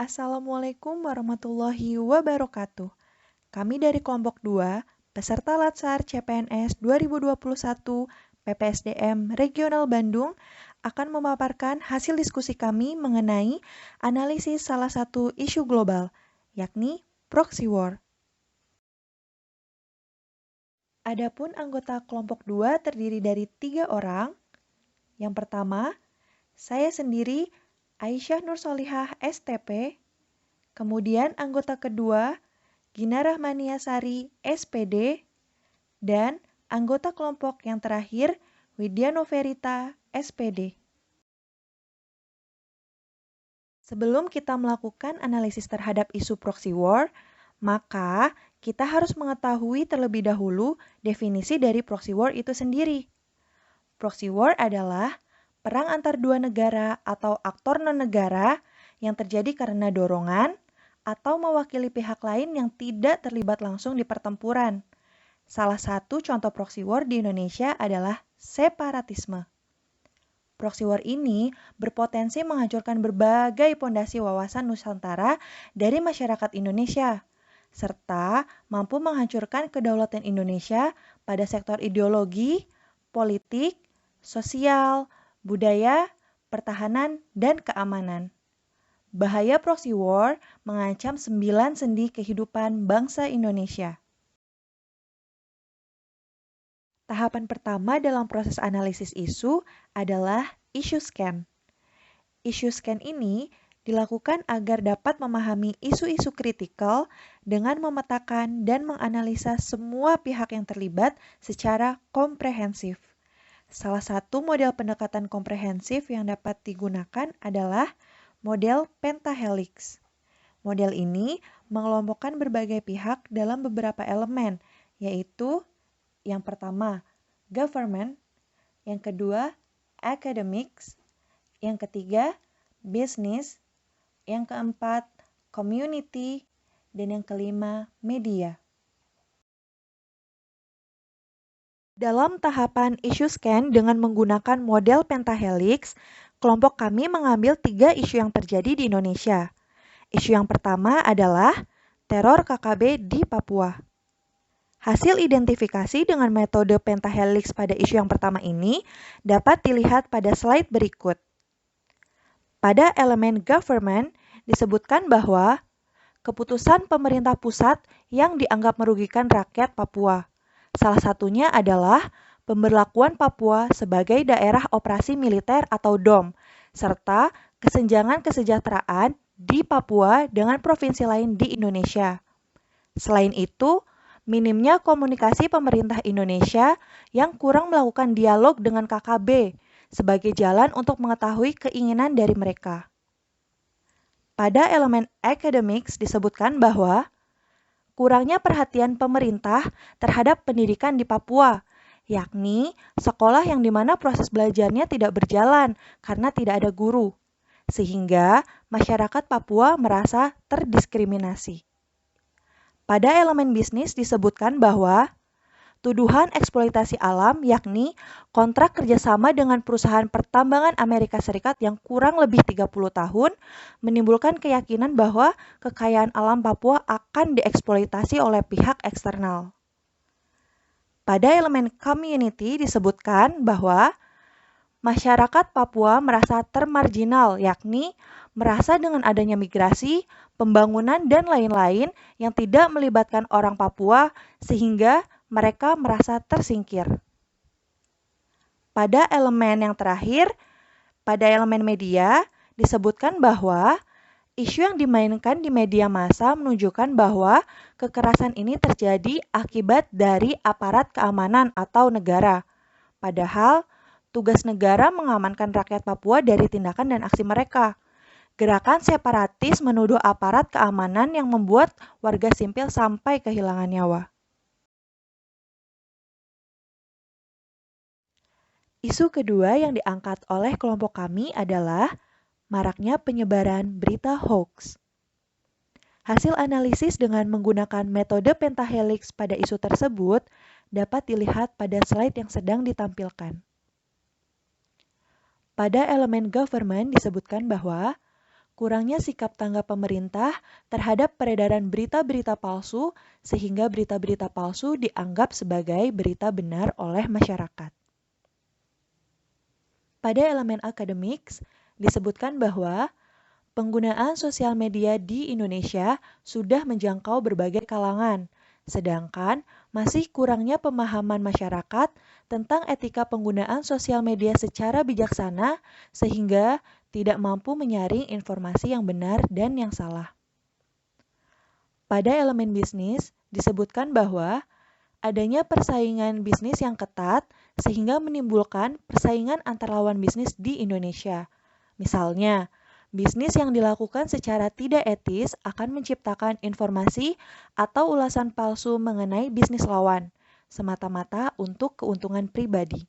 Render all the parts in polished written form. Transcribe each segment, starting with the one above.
Assalamualaikum warahmatullahi wabarakatuh. Kami dari kelompok 2, peserta Latsar CPNS 2021 PPSDM Regional Bandung akan memaparkan hasil diskusi kami mengenai analisis salah satu isu global, yakni proxy war. Adapun anggota kelompok 2 terdiri dari 3 orang. Yang pertama, saya sendiri Aisyah Nursolihah STP. Kemudian anggota kedua, Gina Rahmaniasari SPD, dan anggota kelompok yang terakhir, Widya Noverita SPD. Sebelum kita melakukan analisis terhadap isu proxy war, maka kita harus mengetahui terlebih dahulu definisi dari proxy war itu sendiri. Proxy war adalah perang antar dua negara atau aktor non-negara yang terjadi karena dorongan atau mewakili pihak lain yang tidak terlibat langsung di pertempuran. Salah satu contoh proxy war di Indonesia adalah separatisme. Proxy war ini berpotensi menghancurkan berbagai pondasi wawasan Nusantara dari masyarakat Indonesia, serta mampu menghancurkan kedaulatan Indonesia pada sektor ideologi, politik, sosial, budaya, pertahanan, dan keamanan. Bahaya proxy war mengancam 9 sendi kehidupan bangsa Indonesia. Tahapan pertama dalam proses analisis isu adalah issue scan. Issue scan ini dilakukan agar dapat memahami isu-isu kritikal dengan memetakan dan menganalisa semua pihak yang terlibat secara komprehensif. Salah satu model pendekatan komprehensif yang dapat digunakan adalah model pentahelix. Model ini mengelompokkan berbagai pihak dalam beberapa elemen, yaitu yang pertama, government, yang kedua, academics, yang ketiga, business, yang keempat, community, dan yang kelima, media. Dalam tahapan issue scan dengan menggunakan model pentahelix, kelompok kami mengambil 3 isu yang terjadi di Indonesia. Isu yang pertama adalah teror KKB di Papua. Hasil identifikasi dengan metode pentahelix pada isu yang pertama ini dapat dilihat pada slide berikut. Pada elemen government disebutkan bahwa keputusan pemerintah pusat yang dianggap merugikan rakyat Papua. Salah satunya adalah pemberlakuan Papua sebagai daerah operasi militer atau DOM, serta kesenjangan kesejahteraan di Papua dengan provinsi lain di Indonesia. Selain itu, minimnya komunikasi pemerintah Indonesia yang kurang melakukan dialog dengan KKB sebagai jalan untuk mengetahui keinginan dari mereka. Pada elemen academics disebutkan bahwa kurangnya perhatian pemerintah terhadap pendidikan di Papua, yakni sekolah yang dimana proses belajarnya tidak berjalan karena tidak ada guru, sehingga masyarakat Papua merasa terdiskriminasi. Pada elemen bisnis disebutkan bahwa tuduhan eksploitasi alam yakni kontrak kerjasama dengan perusahaan pertambangan Amerika Serikat yang kurang lebih 30 tahun menimbulkan keyakinan bahwa kekayaan alam Papua akan dieksploitasi oleh pihak eksternal. Pada elemen community disebutkan bahwa masyarakat Papua merasa termarginal, yakni merasa dengan adanya migrasi, pembangunan, dan lain-lain yang tidak melibatkan orang Papua sehingga mereka merasa tersingkir. Pada elemen yang terakhir, pada elemen media, disebutkan bahwa isu yang dimainkan di media massa menunjukkan bahwa kekerasan ini terjadi akibat dari aparat keamanan atau negara. Padahal, tugas negara mengamankan rakyat Papua dari tindakan dan aksi mereka. Gerakan separatis menuduh aparat keamanan yang membuat warga sipil sampai kehilangan nyawa. Isu kedua yang diangkat oleh kelompok kami adalah maraknya penyebaran berita hoax. Hasil analisis dengan menggunakan metode pentahelix pada isu tersebut dapat dilihat pada slide yang sedang ditampilkan. Pada elemen government disebutkan bahwa kurangnya sikap tanggap pemerintah terhadap peredaran berita-berita palsu sehingga berita-berita palsu dianggap sebagai berita benar oleh masyarakat. Pada elemen akademiks, disebutkan bahwa penggunaan sosial media di Indonesia sudah menjangkau berbagai kalangan, sedangkan masih kurangnya pemahaman masyarakat tentang etika penggunaan sosial media secara bijaksana sehingga tidak mampu menyaring informasi yang benar dan yang salah. Pada elemen bisnis, disebutkan bahwa adanya persaingan bisnis yang ketat sehingga menimbulkan persaingan antar lawan bisnis di Indonesia. Misalnya, bisnis yang dilakukan secara tidak etis akan menciptakan informasi atau ulasan palsu mengenai bisnis lawan, semata-mata untuk keuntungan pribadi.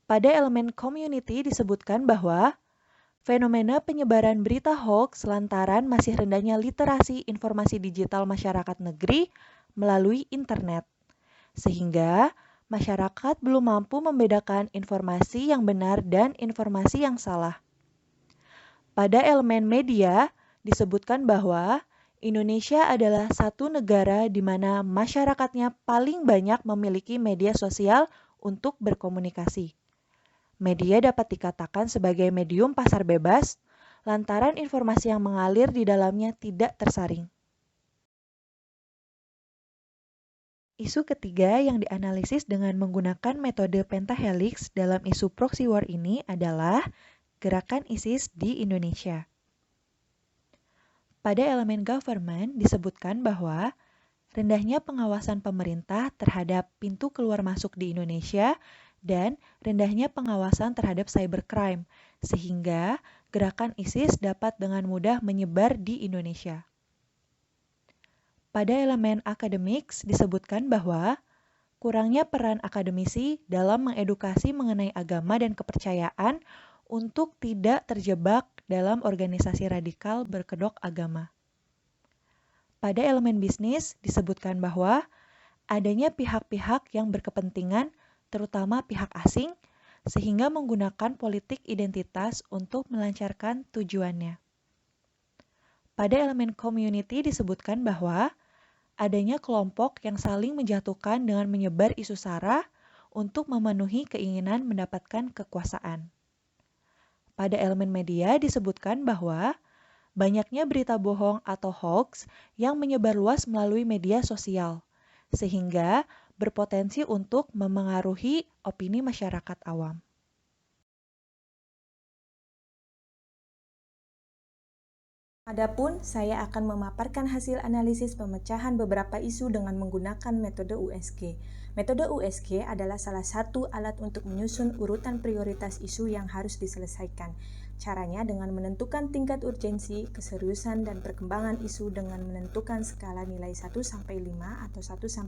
Pada elemen community disebutkan bahwa fenomena penyebaran berita hoax lantaran masih rendahnya literasi informasi digital masyarakat negeri melalui internet, sehingga masyarakat belum mampu membedakan informasi yang benar dan informasi yang salah. Pada elemen media, disebutkan bahwa Indonesia adalah satu negara di mana masyarakatnya paling banyak memiliki media sosial untuk berkomunikasi. Media dapat dikatakan sebagai medium pasar bebas, lantaran informasi yang mengalir di dalamnya tidak tersaring. Isu ketiga yang dianalisis dengan menggunakan metode pentahelix dalam isu proxy war ini adalah gerakan ISIS di Indonesia. Pada elemen government disebutkan bahwa rendahnya pengawasan pemerintah terhadap pintu keluar masuk di Indonesia dan rendahnya pengawasan terhadap cybercrime, sehingga gerakan ISIS dapat dengan mudah menyebar di Indonesia. Pada elemen academics disebutkan bahwa kurangnya peran akademisi dalam mengedukasi mengenai agama dan kepercayaan untuk tidak terjebak dalam organisasi radikal berkedok agama. Pada elemen bisnis disebutkan bahwa adanya pihak-pihak yang berkepentingan, terutama pihak asing, sehingga menggunakan politik identitas untuk melancarkan tujuannya. Pada elemen community disebutkan bahwa adanya kelompok yang saling menjatuhkan dengan menyebar isu sara untuk memenuhi keinginan mendapatkan kekuasaan. Pada elemen media disebutkan bahwa banyaknya berita bohong atau hoax yang menyebar luas melalui media sosial, sehingga berpotensi untuk memengaruhi opini masyarakat awam. Adapun saya akan memaparkan hasil analisis pemecahan beberapa isu dengan menggunakan metode USG. Metode USG adalah salah satu alat untuk menyusun urutan prioritas isu yang harus diselesaikan. Caranya dengan menentukan tingkat urgensi, keseriusan, dan perkembangan isu dengan menentukan skala nilai 1-5 atau 1-10.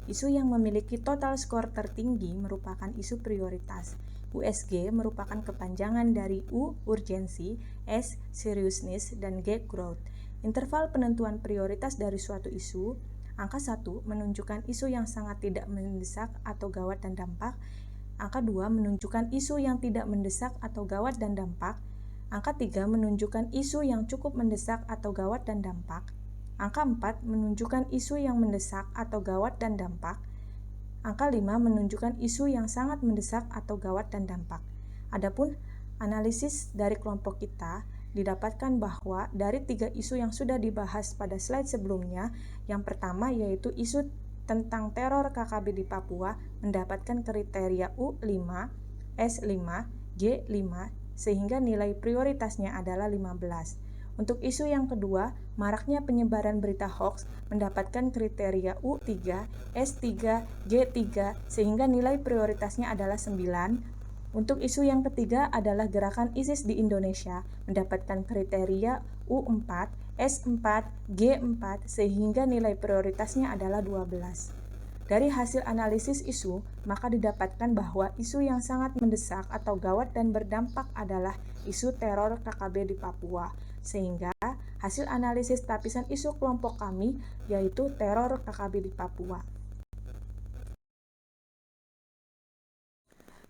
Isu yang memiliki total skor tertinggi merupakan isu prioritas. USG merupakan kepanjangan dari U, urgensi, S, seriousness, dan G, growth. Interval penentuan prioritas dari suatu isu, angka 1 menunjukkan isu yang sangat tidak mendesak atau gawat dan dampak, angka 2 menunjukkan isu yang tidak mendesak atau gawat dan dampak, angka 3 menunjukkan isu yang cukup mendesak atau gawat dan dampak, angka 4 menunjukkan isu yang mendesak atau gawat dan dampak, angka 5 menunjukkan isu yang sangat mendesak atau gawat dan dampak. Adapun analisis dari kelompok kita didapatkan bahwa dari 3 isu yang sudah dibahas pada slide sebelumnya, yang pertama yaitu isu tentang teror KKB di Papua mendapatkan kriteria U5, S5, G5 sehingga nilai prioritasnya adalah 15. Untuk isu yang kedua, maraknya penyebaran berita hoax mendapatkan kriteria U3, S3, G3 sehingga nilai prioritasnya adalah 9. Untuk isu yang ketiga adalah gerakan ISIS di Indonesia mendapatkan kriteria U4, S4, G4 sehingga nilai prioritasnya adalah 12. Dari hasil analisis isu, maka didapatkan bahwa isu yang sangat mendesak atau gawat dan berdampak adalah isu teror KKB di Papua. Sehingga hasil analisis lapisan isu kelompok kami yaitu teror KKB di Papua.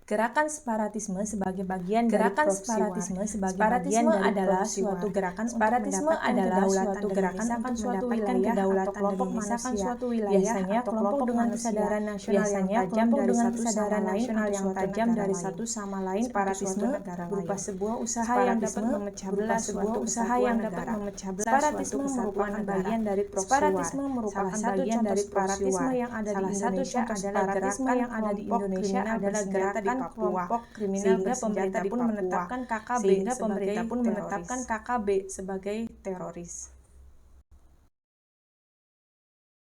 Gerakan separatisme sebagai bagian dari separatisme adalah suatu gerakan untuk mendapatkan kedaulatan dan memisahkan suatu wilayah atau kelompok manusia. Biasanya kelompok dengan kesadaran nasional yang tajam dari satu sama lain. Separatisme berupa sebuah usaha yang dapat memecah belah suatu kesatuan negara. Separatisme merupakan bagian dari proksiwar. Salah satu contoh separatisme yang ada di Indonesia adalah gerakan kelompok kriminal sehingga pemerintah pun menetapkan KKB sebagai teroris.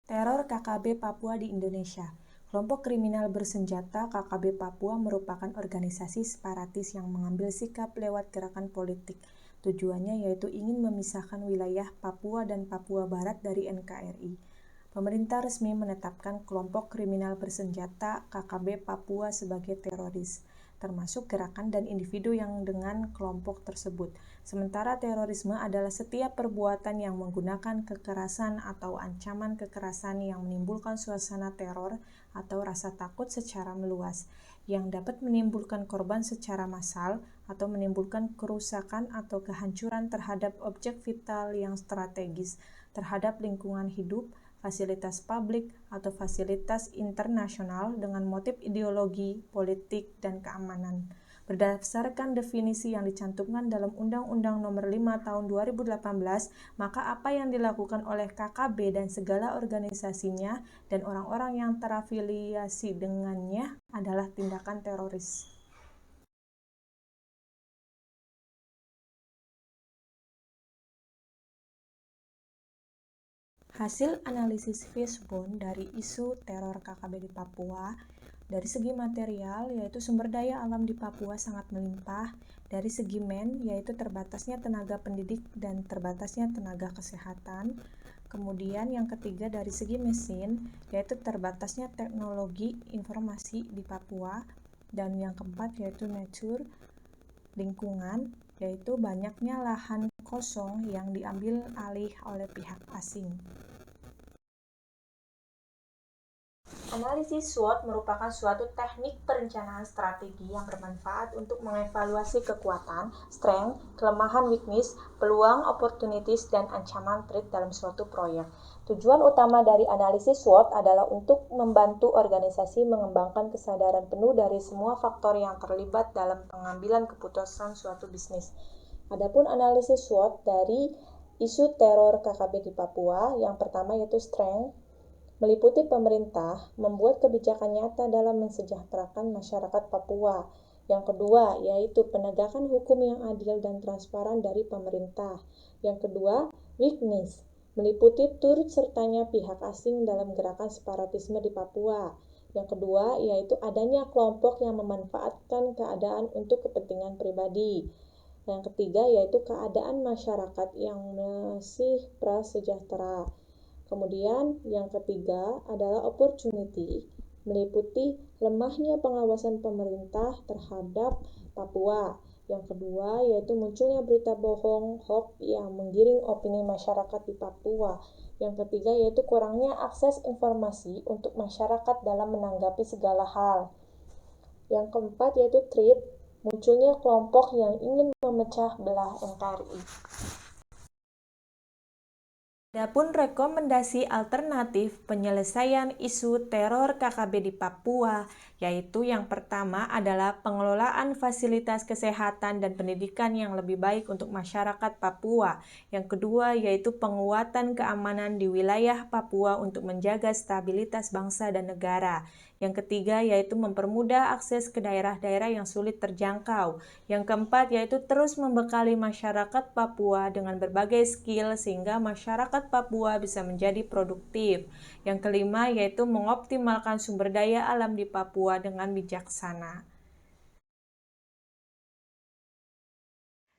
Teror KKB Papua di Indonesia. Kelompok kriminal bersenjata KKB Papua merupakan organisasi separatis yang mengambil sikap lewat gerakan politik. Tujuannya yaitu ingin memisahkan wilayah Papua dan Papua Barat dari NKRI. Pemerintah resmi menetapkan kelompok kriminal bersenjata KKB Papua sebagai teroris, termasuk gerakan dan individu yang dengan kelompok tersebut. Sementara terorisme adalah setiap perbuatan yang menggunakan kekerasan atau ancaman kekerasan yang menimbulkan suasana teror atau rasa takut secara meluas, yang dapat menimbulkan korban secara massal atau menimbulkan kerusakan atau kehancuran terhadap objek vital yang strategis, terhadap lingkungan hidup, fasilitas publik, atau fasilitas internasional dengan motif ideologi, politik, dan keamanan. Berdasarkan definisi yang dicantumkan dalam Undang-Undang Nomor 5 Tahun 2018, maka apa yang dilakukan oleh KKB dan segala organisasinya dan orang-orang yang terafiliasi dengannya adalah tindakan teroris. Hasil analisis Fishbone dari isu teror KKB di Papua, dari segi material yaitu sumber daya alam di Papua sangat melimpah, dari segi yaitu terbatasnya tenaga pendidik dan terbatasnya tenaga kesehatan. Kemudian yang ketiga dari segi mesin yaitu terbatasnya teknologi informasi di Papua, dan yang keempat yaitu nature, lingkungan, yaitu banyaknya lahan kosong yang diambil alih oleh pihak asing. Analisis SWOT merupakan suatu teknik perencanaan strategi yang bermanfaat untuk mengevaluasi kekuatan, strength, kelemahan, weakness, peluang, opportunities, dan ancaman threat dalam suatu proyek. Tujuan utama dari analisis SWOT adalah untuk membantu organisasi mengembangkan kesadaran penuh dari semua faktor yang terlibat dalam pengambilan keputusan suatu bisnis. Adapun analisis SWOT dari isu teror KKB di Papua, yang pertama yaitu strength, meliputi pemerintah membuat kebijakan nyata dalam mensejahterakan masyarakat Papua. Yang kedua, yaitu penegakan hukum yang adil dan transparan dari pemerintah. Yang kedua, weakness, meliputi turut sertanya pihak asing dalam gerakan separatisme di Papua. Yang kedua, yaitu adanya kelompok yang memanfaatkan keadaan untuk kepentingan pribadi. Yang ketiga, yaitu keadaan masyarakat yang masih prasejahtera. Kemudian yang ketiga adalah opportunity, meliputi lemahnya pengawasan pemerintah terhadap Papua. Yang kedua yaitu munculnya berita bohong, hoax yang menggiring opini masyarakat di Papua. Yang ketiga yaitu kurangnya akses informasi untuk masyarakat dalam menanggapi segala hal. Yang keempat yaitu threat, munculnya kelompok yang ingin memecah belah NKRI. Adapun rekomendasi alternatif penyelesaian isu teror KKB di Papua, yaitu yang pertama adalah pengelolaan fasilitas kesehatan dan pendidikan yang lebih baik untuk masyarakat Papua. Yang kedua yaitu penguatan keamanan di wilayah Papua untuk menjaga stabilitas bangsa dan negara. Yang ketiga yaitu mempermudah akses ke daerah-daerah yang sulit terjangkau. Yang keempat yaitu terus membekali masyarakat Papua dengan berbagai skill sehingga masyarakat Papua bisa menjadi produktif. Yang kelima yaitu mengoptimalkan sumber daya alam di Papua dengan bijaksana.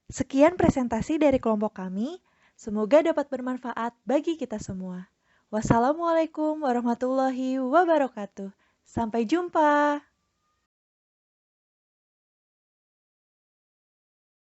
Sekian presentasi dari kelompok kami. Semoga dapat bermanfaat bagi kita semua. Wassalamualaikum warahmatullahi wabarakatuh. Sampai jumpa.